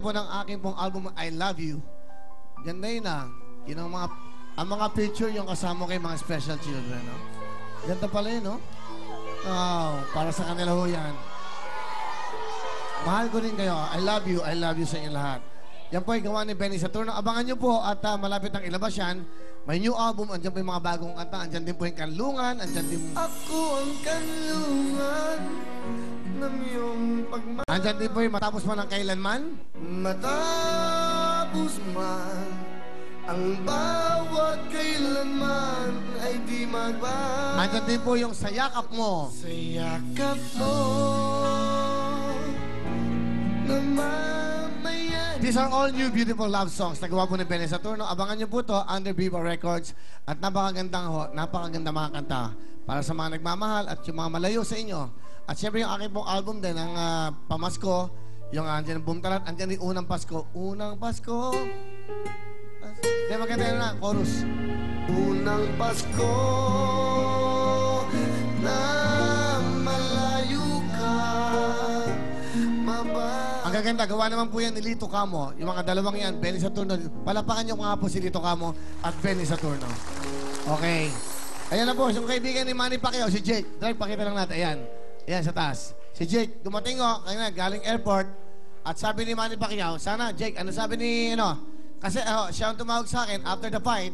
po ng aking pong album, I Love You. Ganda yun ah. Yun ang mga picture yung kasama kay mga special children. No? Ganda pala yun, no? Oh, para sa kanila ho yan. Mahal ko rin kayo. I love you sa inyo lahat. Yan po ay gawa ni Benny Saturno. Abangan nyo po at malapit nang ilabas yan. May new album, andyan po yung mga bagong kanta. Andyan din po yung Kanlungan, andyan din... Ako ang kanlungan ng iyong pagmamahal. Andyan din po yung Matapos Man ang Kailanman. Matapos man ang bawat kailanman ay di magbago. Andyan din po yung Sa Yakap Mo. Sa yakap mo na mamayan. These are all new beautiful love songs. Nagawa po ni Benny Saturno. Abangan niyo po to under Viva Records. At napakaganda mga kanta. Para sa mga nagmamahal at yung mga malayo sa inyo. At syempre yung aking pong album din, ang Pamasko. Yung andyan ang Bumtalat. Andyan yung Unang Pasko. Unang Pasko. Hindi, maganda yun na. Chorus. Unang Pasko na malayo ka. Ang gaganda, gawa naman po yan ni Lito Camo. Yung mga dalawang yan, Benny Saturno. Palapakan niyo nga po si Lito Camo at Benny Saturno. Okay. Ayan na po, yung kaibigan ni Manny Pacquiao, si Jake. Drive, pakita lang natin. Ayan. Ayan, sa taas. Si Jake, dumating kanina, galing airport. At sabi ni Manny Pacquiao, sana, Jake, ano sabi ni, kasi siya ang tumawag sa akin after the fight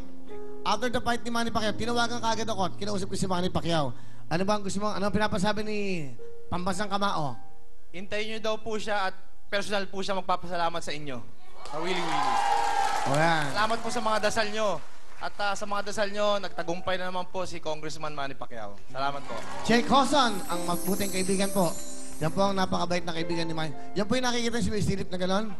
ni Manny Pacquiao, tinawagan kagad ako at kinausap ko si Manny Pacquiao. Ano ba ang gusto mo? Ano ang pinapasabi ni Pambansang Kamao? Hintayin niyo daw po siya at personal po siya magpapasalamat sa inyo. Sa Willie Willie. O yan. Salamat po sa mga dasal nyo. At sa mga dasal nyo, nagtagumpay na naman po si Congressman Manny Pacquiao. Salamat po. Jake Hoson, ang mabuting kaibigan po. Yan po ang napakabait na kaibigan ni Manny. Yan po yung nakikita si Miss Philip na gano'n.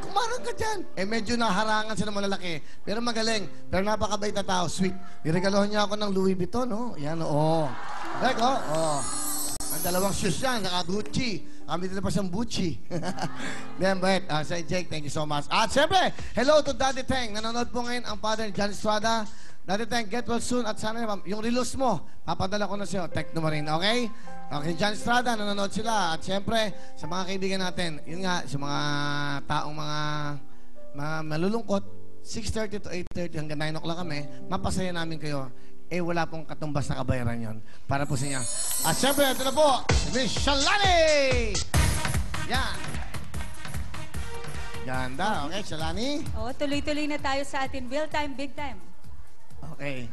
Kumarang ka dyan. Medyo naharangan siya ng malalaki. Pero magaling. Pero napakabait na tao. Sweet. Niregalohan niya ako ng Louis Vuitton, no? Yan, oo. Like, oh. Ang dalawang shoes yan, naka-Gucci. Kami din pa siyang Gucci. Then, but, say Jake, thank you so much. At siyempre, hello to Daddy Teng. Nanonood po ngayon ang father John Estrada. Daddy Teng, get well soon. At sana yung relos mo, papadala ko na sa'yo. Tekno mo rin, okay? Okay, John Estrada, nanonood sila. At siyempre, sa mga kaibigan natin, yun nga, sa mga taong mga malulungkot, 6:30 to 8:30 hanggang 9 o'clock kami, mapasaya namin kayo. Wala pong katumbas na kabayaran yon para po sa inyo. At siyempre, ito na po, Miss Shalani! Yan. Ganda, okay, Shalani? Oo, tuloy-tuloy na tayo sa atin. Real time, big time. Okay.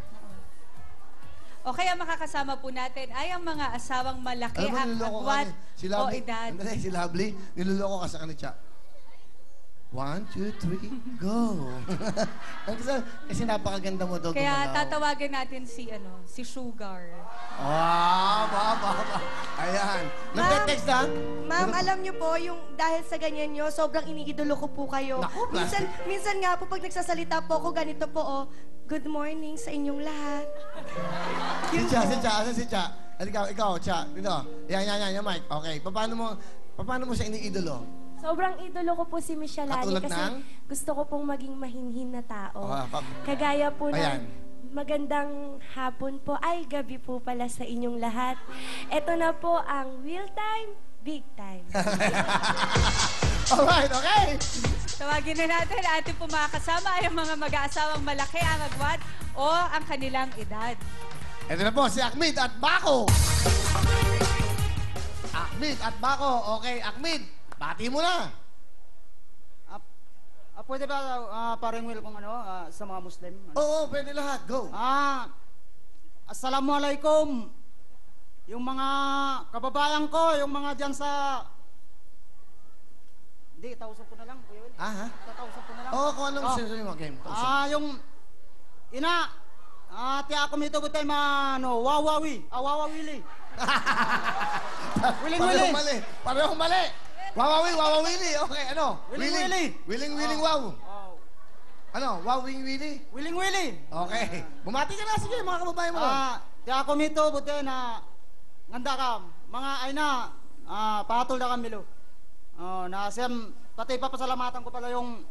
Okay, ang makakasama po natin ay ang mga asawang malaki, ang agwat o edad. Andali, si Lovely, niluloko ka sa kanitsa. 1, 2, 3, go! Kasi napakaganda mo daw Kaya gumalaw. tatawagan natin si Sugar. Baba. Ayan. Nagte-text na? Ma'am, alam niyo po, yung dahil sa ganyan niyo, sobrang iniidolo ko po kayo. Naku, minsan nga po, pag nagsasalita po ako, ganito po, good morning sa inyong lahat. Si Cha. Ikaw, Cha. Dito. Yan, Mike. Okay. Paano mo siya iniidolo? Sobrang idolo ko po si Michelle Ali Katulad kasi ng? gusto ko pong maging mahinhin na tao. Oh, Kagaya po Ayan. ng magandang hapon po, ay gabi po pala sa inyong lahat. Ito na po ang real time, big time. Alright, okay. Tawagin na natin ating po mga kasama ay ang mga mag-aasawang malaki, ang agwat o ang kanilang edad. Ito na po, si Akmid at Bako. Okay, Akmid. Bati mo na. Pwede ba parang will kung sa mga Muslim? Oo, pwede lahat. Go. Assalamualaikum. Yung mga kababayan ko, yung mga dyan sa... Hindi, tausap ko na lang, Kuya Will. Ha? Tatausap ko na lang. Oo, kung anong sinasabi mo, game. Yung... Tiya ako mito butay wawawili. Parehong mali. Wawawili. Okay, ano? Willing, wow. Ano? Wawing-wili? Willing. Okay. Bumati ka na. Sige, mga kababayan mo. Tiya ako mito butay na nganda ka. Mga ay na, patol na kami lo. Nasem, pati papasalamatan ko pala yung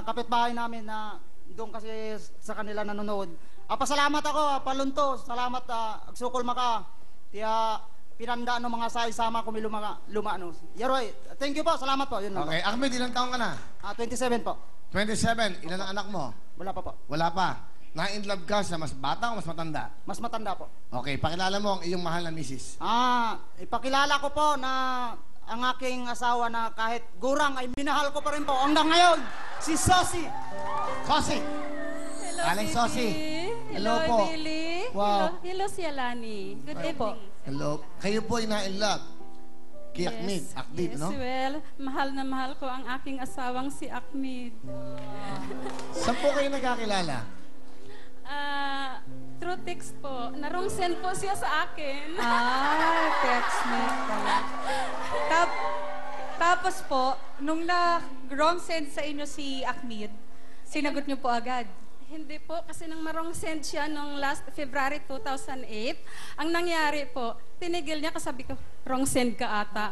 kapitbahay namin na doon kasi sa kanila nanonood. Pasalamat ako, palunto. Salamat, agsukol maka. Tiya, pinandaan ng mga sa-isama ko may lumano. Yaroy, thank you po, salamat po. Yun lang Okay, Ahmed, ilang taong ka na? po. 27 po. 27. Ilan ang anak mo? Wala pa po. Wala pa. Na-in love ka sa mas bata o mas matanda? Mas matanda po. Okay, pakilala mo ang iyong mahal na misis. Ipakilala ko po na ang aking asawa na kahit gurang ay minahal ko pa rin po hanggang ngayon, si Sosi. Sosi! Hello, Aling Bibi. Sosi. Hello Hello, po. Billy. Wow. Hello, Sialani. Good evening. Hello. Kayo po ay na-in love. Kay Ahmed. Ahmed, yes, no? well, mahal na mahal ko ang aking asawang si Ahmed. Saan po kayo nagkakilala? Through text po. Narong send po siya sa akin. Textmate pala. Tapos po, nung na-wrong send sa inyo si Ahmed, sinagot niyo po agad. Hindi po, kasi nang marong send siya nung last February 2008, ang nangyari po, tinigil niya kasi sabi ko, wrong send ka ata.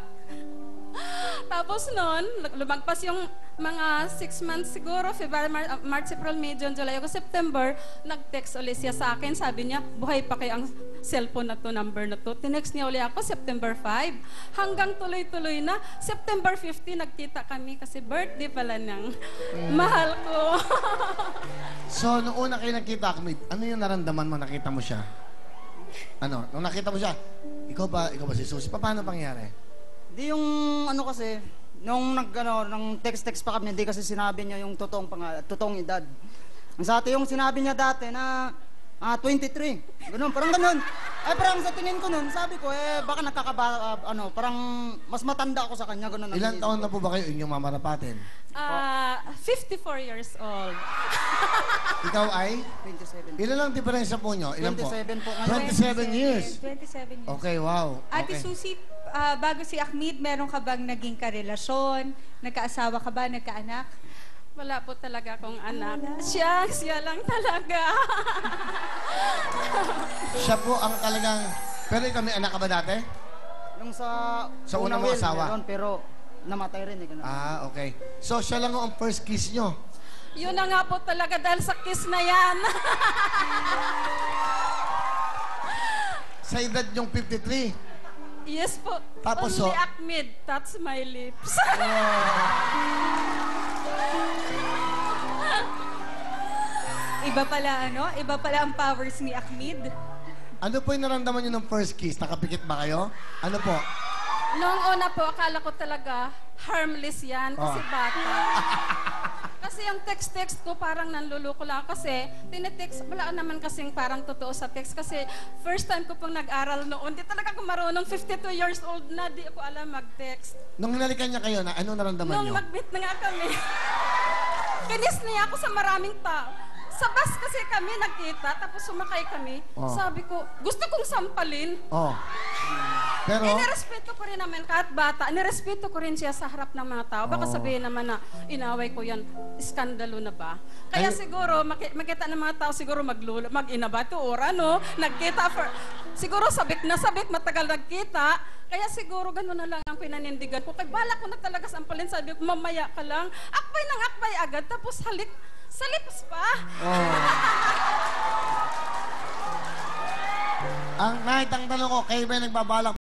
Tapos noon, lumagpas yung mga 6 months siguro, February, March, April, May, June, July, August, September, nag-text ulit siya sa akin. Sabi niya, buhay pa kayo ang cellphone na to, number na to. Tinext niya ulit ako, September 5. Hanggang tuloy-tuloy na, September 15, nagkita kami kasi birthday pala ng mahal ko. So, nung una kayo nakita, Ahmed, ano yung naramdaman mo nakita mo siya? Ano? Nung nakita mo siya, ikaw ba si Susie? Paano pangyari? Di yung ano kasi, nung nang text pa kami, hindi kasi sinabi niya yung totoong edad. Ang sa atin yung sinabi niya dati na 23. Ganun, parang ganun. Parang sa tingin ko nun, sabi ko, baka parang mas matanda ako sa kanya, ganun. Ilan taon na po ba kayo inyong mamarapatin? 54 years old. Ikaw ay? 27. Ilan lang diferensya po nyo? Ilan po? 27 po ngayon. 27 years. 27 years. Okay, wow. Ate Okay. Susie, bago si Ahmed, meron ka bang naging karelasyon? Nagkaasawa ka ba? Nagkaanak? Wala po talaga akong anak. Siya lang talaga. Siya po ang talagang... Pero ikaw may anak ka ba dati? Yung sa Sa unang will, mga asawa? meron, pero namatay rin. Ganun. Okay. So, siya lang ang first kiss nyo. Yun na nga po talaga dahil sa kiss na yan. Sa edad nyong 53. Yes po. Tapos, Only so- Ahmed, touch my lips. Iba pala ang powers ni Ahmed. Ano po yung naramdaman nyo ng first kiss? Nakapikit ba kayo? Ano po? Noong una po, akala ko talaga harmless yan kasi bata. Kasi yung text ko parang nanluluko lang kasi tinetext, wala naman kasing parang totoo sa text kasi first time ko pong nag-aral noon, di talaga ako marunong, 52 years old na, di ako alam mag-text. Nung hinalikan niya kayo, ano naramdaman Nung nyo? mag-meet na nga kami, kinis niya ako sa maraming tao. Sa bus kasi kami nagkita, tapos sumakay kami. Oh. Sabi ko, gusto kong sampalin. Oh. Pero, Nirespeto ko rin naman kahit bata, nirespeto ko rin siya sa harap ng mga tao. Baka sabihin naman na inaway ko yan, iskandalo na ba? Kaya siguro, makita ng mga tao, siguro mag-inaba to or ano, nagkita siguro sabik, matagal nagkita. Kaya siguro gano'n na lang ang pinanindigan ko. Kaya bala ko na talaga sampalin, sabi ko, mamaya ka lang. Akbay ng akbay agad, tapos halik, sa lips pa. ang tanong ko, kayo ba yung nagbabalak